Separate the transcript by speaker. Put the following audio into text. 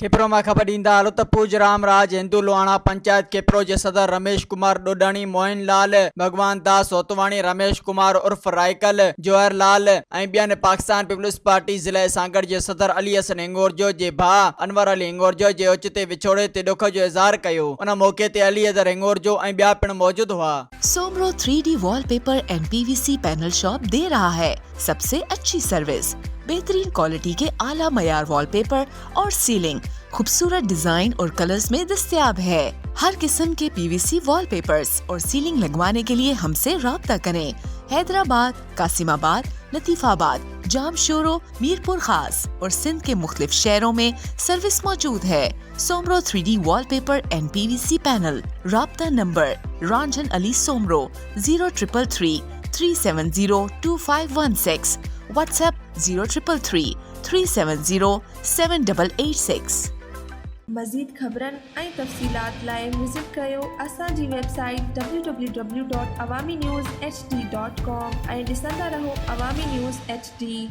Speaker 1: खिपरो में खबर ॾींदा हलो त पूज रामराज हिंदू लोहाणा पंचायत खिपरो जे सदर रमेश कुमार डोडाणी मोहन लाल भगवान दास होतवाणी रमेश कुमार उर्फ रायकल जोहर लाल ऐं ॿियनि पाकिस्तान पीपल्स पार्टी ज़िले सांगड़ जे सदर अली हसन हिंगोरजो जे भाउ अनवर अली हिंगोरजो जे ओचिते विछोड़े ते ॾुख जो इज़हार कयो। उन मौके ते अली हसन हिंगोरजो ऐं ॿिया पिणु मौजूद हुआ।
Speaker 2: Soomro 3D wallpaper and PVC panel shop दे रहा है सबसे अच्छी सर्विस, बेहतरीन क्वालिटी के आला मयार वॉलपेपर और सीलिंग खूबसूरत डिजाइन और कलर्स में दस्तयाब है। हर किस्म के PVC वॉलपेपर्स और सीलिंग लगवाने के लिए हमसे राब्ता करें। हैदराबाद, कासिमाबाद, लतीफाबाद, जामशोरो, मीरपुर खास और सिंध के मुख्तलिफ शहरों में सर्विस मौजूद है। Soomro 3D wallpaper and PVC panel. राब्ता नंबर रंजन अली सोमरो 0333 370 2516। WhatsApp 0333 370 7886।
Speaker 3: मज़ीद ख़बरनि ऐं तफ़सीलात लाइ विज़िट कयो असांजी वेबसाइट www.awamiNewsHD.com ऐं ॾिसंदा रहो अवामी न्यूज़ HD।